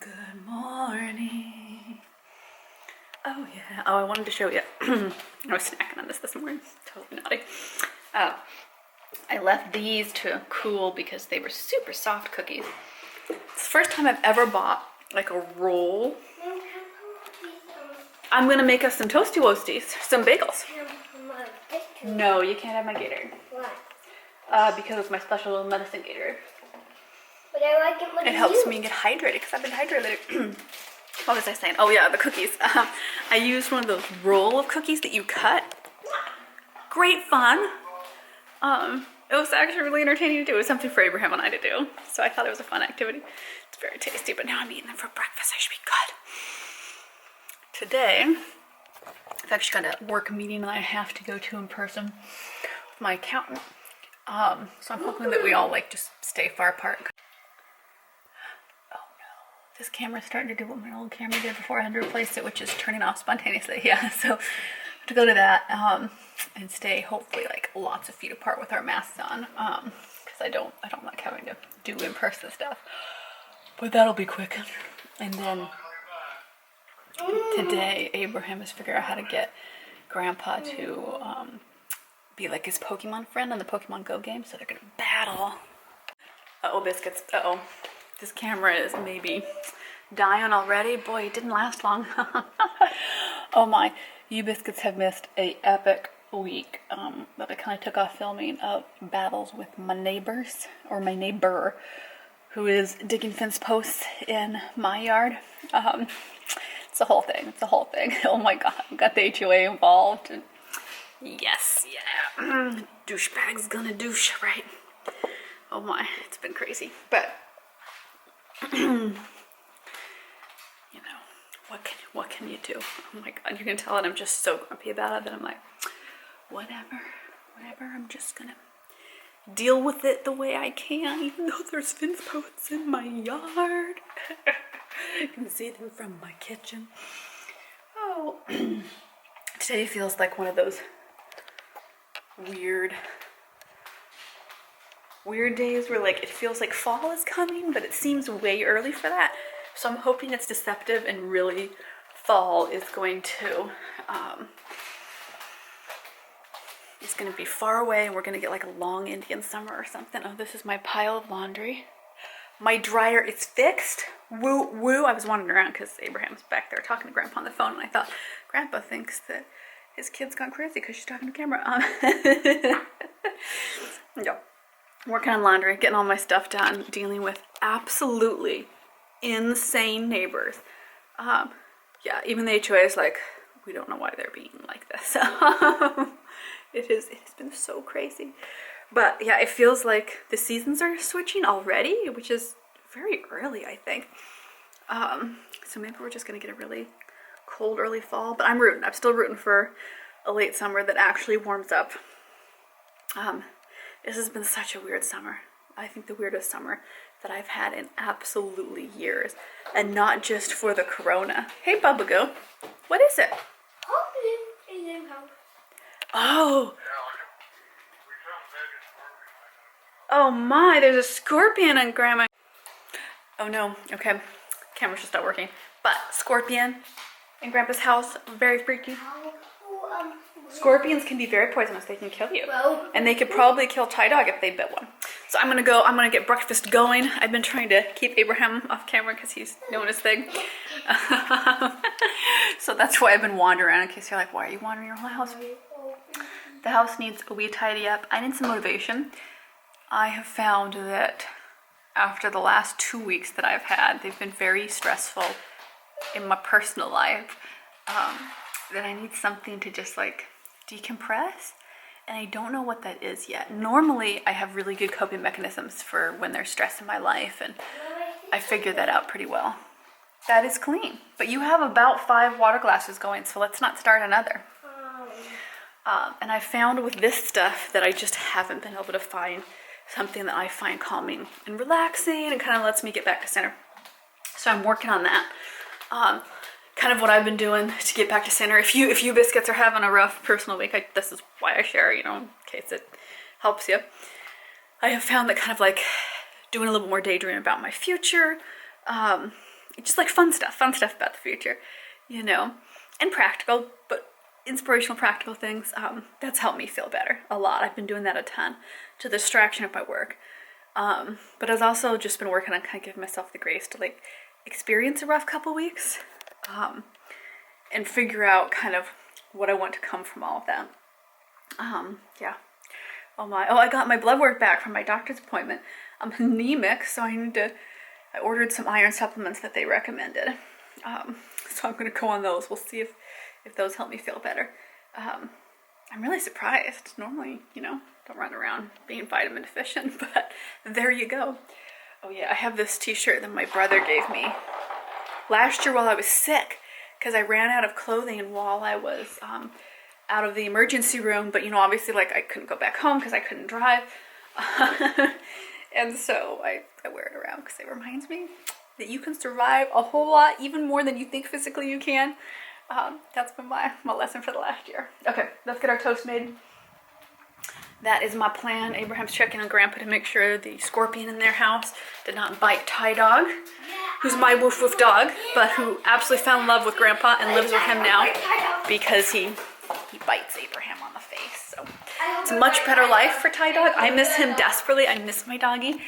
Good morning. Oh yeah. Oh, I wanted to show you. I was snacking on this morning. Totally naughty. I left these to cool because they were super soft cookies. It's the first time I've ever bought like a roll. I'm gonna make us some toasty woasties, some bagels. No, you can't have my Gatorade. Why? Because it's my special little medicine Gatorade. But I like it when It helps me get hydrated because I've been hydrated. What was I saying? Oh yeah, the cookies. I used one of those roll of cookies that you cut. Great fun. It was actually really entertaining to do. It was something for Abraham and I to do. So I thought it was a fun activity. It's very tasty, but now I'm eating them for breakfast. I should be good. Today, I've actually got a work meeting that I have to go to in person with my accountant. So I'm hoping that we all like just stay far apart. This camera's starting to do what my old camera did before I had to replace it, which is turning off spontaneously. Yeah, so I have to go to that and stay hopefully like lots of feet apart with our masks on, because I don't like having to do in-person stuff. But that'll be quick. And then today, Abraham has figured out how to get Grandpa to be like his Pokemon friend on the Pokemon Go game, so they're gonna battle. Uh-oh, biscuits. Uh-oh. This camera is maybe dying already. Boy, it didn't last long. Oh my, you biscuits have missed a epic week that I kind of took off filming of battles with my neighbors, or my neighbor, who is digging fence posts in my yard. It's a whole thing. It's a whole thing. Oh my god, got the HOA involved. And yes, yeah. Douchebag's gonna douche, right? Oh my, it's been crazy. But you know, what can you do? Oh my god, you can tell that I'm just so grumpy about it that I'm like, whatever, I'm just gonna deal with it the way I can, even though there's fence posts in my yard. You can see them from my kitchen. Oh, today feels like one of those weird days where like it feels like fall is coming, but it seems way early for that. So I'm hoping it's deceptive and really fall is going to be far away and we're gonna get like a long Indian summer or something. Oh, this is my pile of laundry. My dryer is fixed. Woo woo. I was wandering around because Abraham's back there talking to Grandpa on the phone, and I thought Grandpa thinks that his kid's gone crazy because she's talking to camera. No. Working on laundry, getting all my stuff done, dealing with absolutely insane neighbors. Yeah, even the HOA is like, we don't know why they're being like this. It's been so crazy. But yeah, it feels like the seasons are switching already, which is very early, I think. So maybe we're just gonna get a really cold early fall, but I'm still rooting for a late summer that actually warms up. This has been such a weird summer. I think the weirdest summer that I've had in absolutely years. And not just for the corona. Hey, Bubba, what is it? Oh. Oh my, there's a scorpion on Grandma. Oh no, okay. Camera should stop working. But scorpion in Grandpa's house, very freaky. Scorpions can be very poisonous. They can kill you. And they could probably kill Ty Dog if they bit one. So I'm gonna get breakfast going. I've been trying to keep Abraham off camera because he's doing his thing. So that's why I've been wandering around, in case you're like, why are you wandering your whole house? The house needs a wee tidy up. I need some motivation. I have found that after the last 2 weeks that I've had, they've been very stressful in my personal life, that I need something to just like decompress, and I don't know what that is yet. Normally I have really good coping mechanisms for when there's stress in my life, and I figured that out pretty well. That is clean, but you have about 5 water glasses going, so let's not start another. And I found with this stuff that I just haven't been able to find something that I find calming and relaxing and kind of lets me get back to center. So I'm working on that. Kind of what I've been doing to get back to center. If you biscuits are having a rough personal week, this is why I share, you know, in case it helps you. I have found that kind of like doing a little more daydreaming about my future, just like fun stuff about the future, you know, and practical, but inspirational, practical things. That's helped me feel better a lot. I've been doing that a ton to the distraction of my work. But I've also just been working on kind of giving myself the grace to like experience a rough couple weeks, and figure out kind of what I want to come from all of that. Yeah. Oh, I got my blood work back from my doctor's appointment. I'm anemic, so I ordered some iron supplements that they recommended. So I'm gonna go on those. We'll see if those help me feel better. I'm really surprised. Normally, you know, don't run around being vitamin deficient, but there you go. Oh yeah, I have this t-shirt that my brother gave me last year while I was sick, because I ran out of clothing while I was out of the emergency room, but you know, obviously like I couldn't go back home because I couldn't drive. And so I wear it around because it reminds me that you can survive a whole lot, even more than you think physically you can. That's been my lesson for the last year. Okay, let's get our toast made. That is my plan. Abraham's checking on Grandpa to make sure the scorpion in their house did not bite Ty Dog, who's my woof woof dog, but who absolutely fell in love with Grandpa and lives with him now because he bites Abraham on the face. So it's a much better life for Ty Dog. I miss him desperately. I miss my doggy.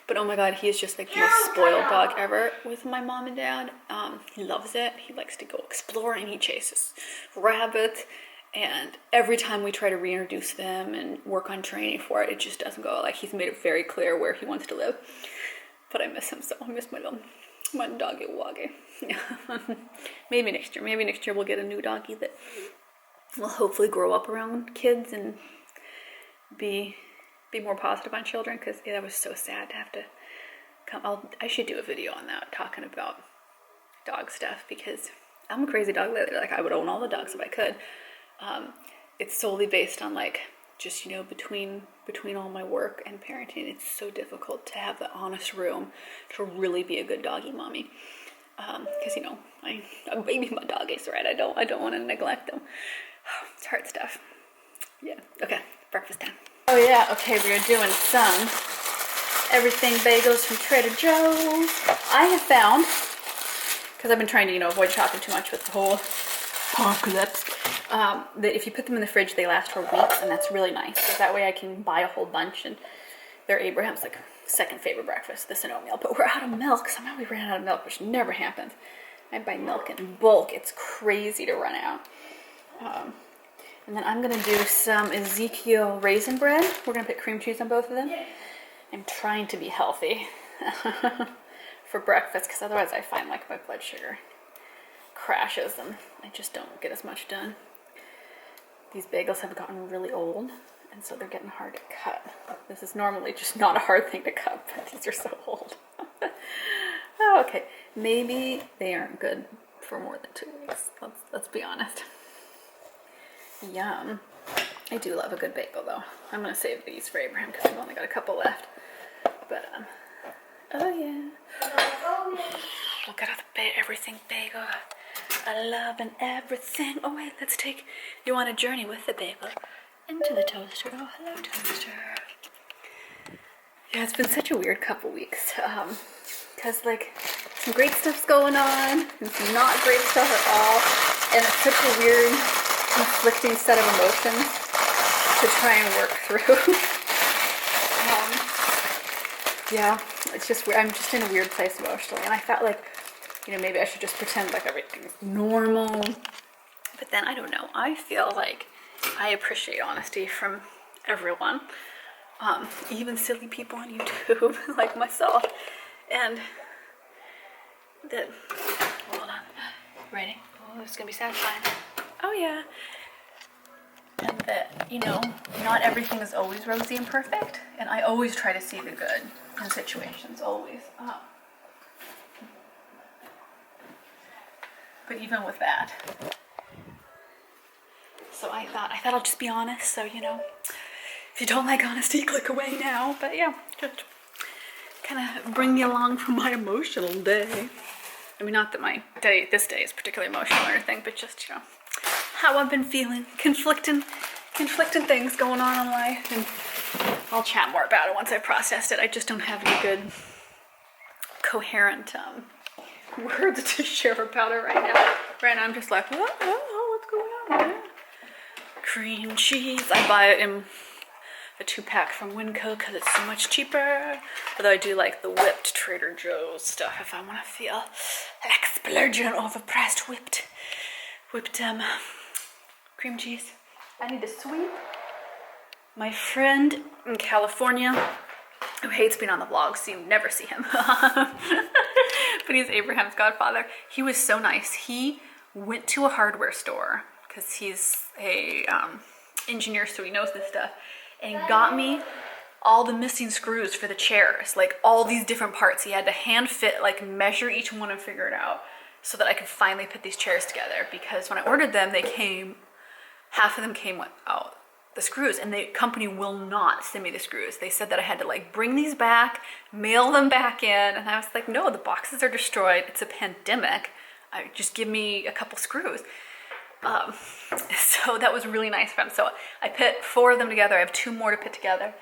But oh my God, he is just like the most spoiled dog ever with my mom and dad. He loves it. He likes to go exploring. He chases rabbits. And every time we try to reintroduce them and work on training for it, it just doesn't go. Like, he's made it very clear where he wants to live. But I miss him so. I miss my doggy woggy. Maybe next year. Maybe next year we'll get a new doggy that will hopefully grow up around kids and be more positive on children, because that was so sad to have to come. I should do a video on that, talking about dog stuff, because I'm a crazy dog lady. Like, I would own all the dogs if I could. It's solely based on like, just, you know, between all my work and parenting, it's so difficult to have the honest room to really be a good doggy mommy. Because, you know, I baby my doggies, right? I don't want to neglect them. It's hard stuff. Yeah. Okay. Breakfast time. Oh yeah. Okay. We are doing some everything bagels from Trader Joe's. I have found, because I've been trying to, you know, avoid shopping too much with the whole apocalypse, that if you put them in the fridge, they last for weeks, and that's really nice. So that way I can buy a whole bunch, and they're Abraham's like second favorite breakfast, this and oatmeal. But we're out of milk. Somehow we ran out of milk, which never happens. I buy milk in bulk. It's crazy to run out. And then I'm gonna do some Ezekiel raisin bread. We're gonna put cream cheese on both of them. I'm trying to be healthy for breakfast, because otherwise I find like my blood sugar crashes and I just don't get as much done. These bagels have gotten really old, and so they're getting hard to cut. This is normally just not a hard thing to cut, but these are so old. Oh, okay, maybe they aren't good for more than 2 weeks. Let's be honest. Yum. I do love a good bagel though. I'm gonna save these for Abraham because I've only got a couple left. But oh yeah. Look at all the everything bagel. I love and everything. Oh wait, you want to journey with the bagel into the toaster. Oh, hello toaster. Yeah, it's been such a weird couple weeks. Because like some great stuff's going on and some not great stuff at all. And it's such a weird, conflicting set of emotions to try and work through. Yeah, it's just weird. I'm just in a weird place emotionally, and I felt like, you know, maybe I should just pretend like everything's normal. But then I don't know. I feel like I appreciate honesty from everyone, even silly people on YouTube like myself, and that. Hold on. Ready? Oh, it's gonna be satisfying. Oh yeah. And that, you know, not everything is always rosy and perfect, and I always try to see the good in situations, always. But even with that, so I thought I'll just be honest. So, you know, if you don't like honesty, click away now. But yeah, just kind of bring me along for my emotional day. I mean, not that this day is particularly emotional or anything, but just, you know, how I've been feeling, conflicting things going on in life, and I'll chat more about it once I've processed it. I just don't have any good coherent words to share about it right now. Right now I'm just like, what's going on? Cream cheese. I buy it in a 2-pack from Winco because it's so much cheaper. Although I do like the whipped Trader Joe's stuff if I want to feel an explosion overpriced whipped cream cheese. I need to sweep. My friend in California who hates being on the vlog, so you never see him. But he's Abraham's godfather. He was so nice. He went to a hardware store because he's a engineer, so he knows this stuff, and got me all the missing screws for the chairs, like all these different parts. He had to hand fit, like measure each one and figure it out so that I could finally put these chairs together, because when I ordered them, half of them came without the screws, and the company will not send me the screws. They said that I had to like bring these back, mail them back in, and I was like, no, the boxes are destroyed. It's a pandemic. Just give me a couple screws. So that was really nice of him. So I put 4 of them together. I have 2 more to put together.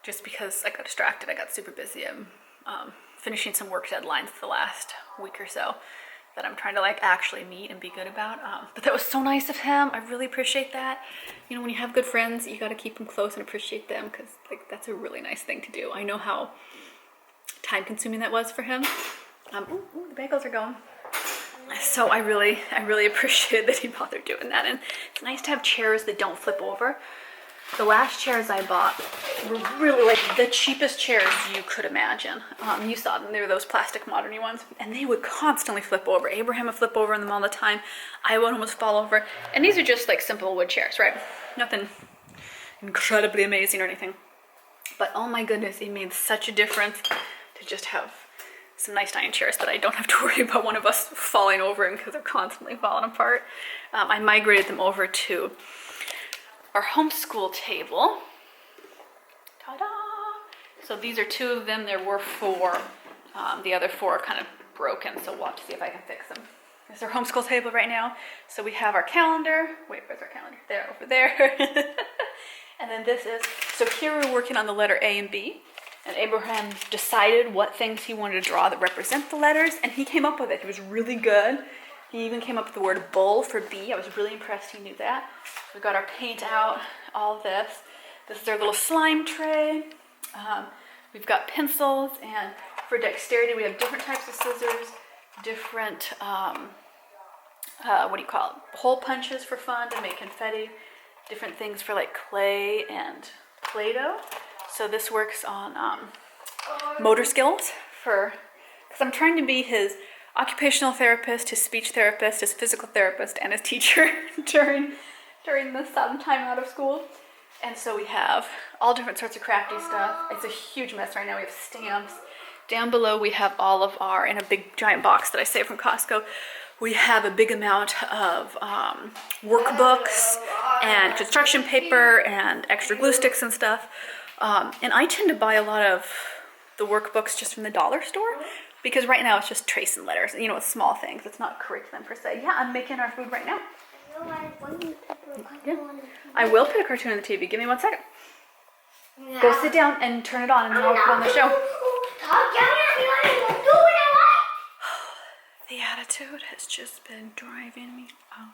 Just because I got distracted. I got super busy. I'm finishing some work deadlines the last week or so that I'm trying to like actually meet and be good about. But that was so nice of him. I really appreciate that. You know, when you have good friends, you got to keep them close and appreciate them, because like that's a really nice thing to do. I know how time consuming that was for him. The bagels are going. So I really appreciated that he bothered doing that. And it's nice to have chairs that don't flip over. The last chairs I bought were really like the cheapest chairs you could imagine. You saw them. They were those plastic modern-y ones, and they would constantly flip over. Abraham would flip over in them all the time. I would almost fall over. And these are just like simple wood chairs, right? Nothing incredibly amazing or anything. But oh my goodness, it made such a difference to just have some nice dining chairs that I don't have to worry about one of us falling over in because they're constantly falling apart. I migrated them over to our homeschool table. Ta-da! So these are 2 of them. There were 4. The other 4 are kind of broken, so we'll have to see if I can fix them. This is our homeschool table right now. So we have our calendar. Wait, where's our calendar? There, over there. And then this is, so here we're working on the letter A and B. And Abraham decided what things he wanted to draw that represent the letters, and he came up with it. He was really good. He even came up with the word bull for B. I was really impressed he knew that. We've got our paint out, all this. This is our little slime tray. We've got pencils, and for dexterity, we have different types of scissors, different, hole punches for fun to make confetti, different things for like clay and Play-Doh. So this works on motor skills because I'm trying to be his occupational therapist, his speech therapist, his physical therapist, and his teacher during this time out of school. And so we have all different sorts of crafty stuff. It's a huge mess right now. We have stamps. Down below we have all of our, in a big giant box that I saved from Costco, we have a big amount of workbooks and construction paper and extra glue sticks and stuff. And I tend to buy a lot of the workbooks just from the dollar store, because right now it's just tracing letters, you know, it's small things. It's not curriculum per se. Yeah, I'm making our food right now. Yeah. I will put a cartoon on the TV. Give me 1 second. Yeah. Go sit down and turn it on, and then I'll put on the show. The attitude has just been driving me up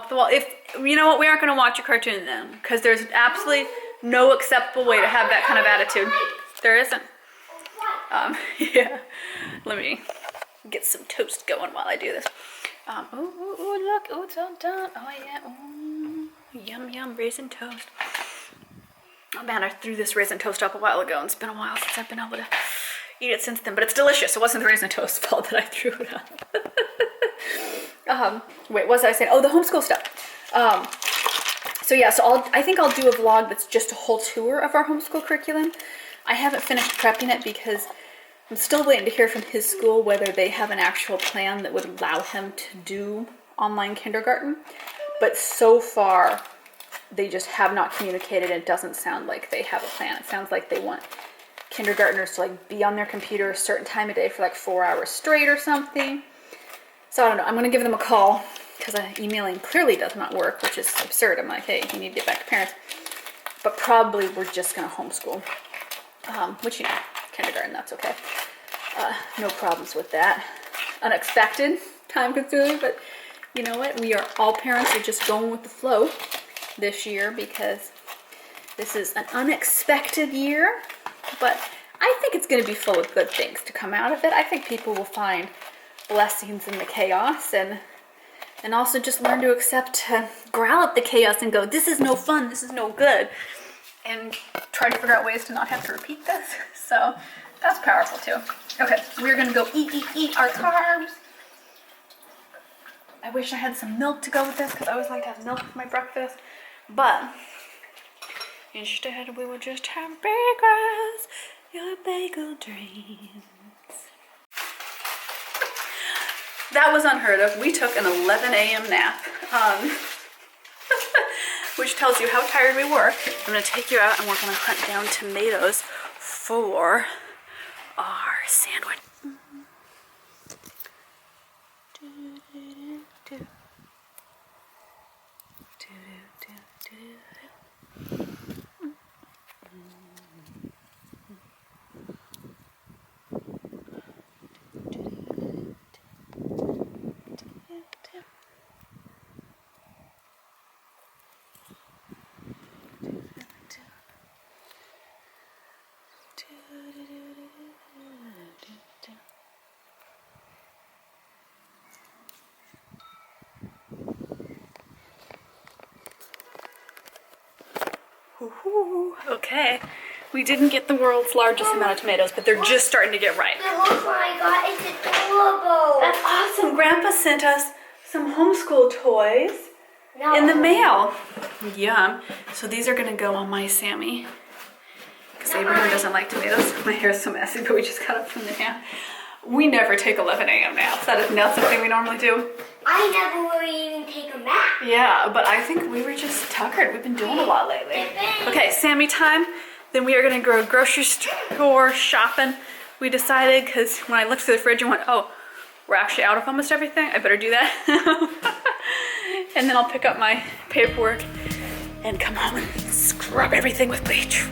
the wall. If you know what, we aren't going to watch a cartoon then, because there's absolutely no acceptable way to have that kind of attitude. There isn't. Yeah. Let me get some toast going while I do this. Ooh, look. Ooh, it's all done. Oh, yeah. Ooh, yum, yum, raisin toast. Oh, man, I threw this raisin toast up a while ago, and it's been a while since I've been able to eat it since then, but it's delicious. It wasn't the raisin toast's fault that I threw it up. Wait, what was I saying? Oh, the homeschool stuff. So yeah, so I think I'll do a vlog that's just a whole tour of our homeschool curriculum. I haven't finished prepping it because I'm still waiting to hear from his school whether they have an actual plan that would allow him to do online kindergarten. But so far, they just have not communicated. It doesn't sound like they have a plan. It sounds like they want kindergartners to like be on their computer a certain time of day for like 4 hours straight or something. So I don't know. I'm going to give them a call because emailing clearly does not work, which is absurd. I'm like, hey, you need to get back to parents. But probably we're just going to homeschool. which, you know, kindergarten, that's okay. No problems with that. Unexpected, time consuming, but you know what? We are all parents are just going with the flow this year because this is an unexpected year, but I think it's going to be full of good things to come out of it. I think people will find blessings in the chaos and also just learn to accept, growl at the chaos and go, this is no fun, this is no good, and try to figure out ways to not have to repeat this. So that's powerful too. Okay, we're gonna go eat our carbs. I wish I had some milk to go with this because I always like to have milk with my breakfast, but instead we will just have bagels, your bagel dreams. That was unheard of. We took an 11 a.m. nap, which tells you how tired we were. I'm gonna take you out and we're gonna hunt down tomatoes for our sandwich. Okay, we didn't get the world's largest amount of tomatoes, but they're just starting to get ripe. Oh my god, it's adorable. That's awesome. Grandpa sent us some homeschool toys in the mail. Yum. So these are gonna go on my Sammy. Because Abraham doesn't like tomatoes. My hair is so messy, but we just got up from the nap. We never take 11 a.m. naps. That is not something we normally do. I never really even take a nap. Yeah, but I think we were just tuckered. We've been doing a lot lately. Okay, Sammy time. Then we are gonna go grocery store shopping. We decided, because when I looked through the fridge and went, oh, we're actually out of almost everything. I better do that. And then I'll pick up my paperwork and come home and scrub everything with bleach.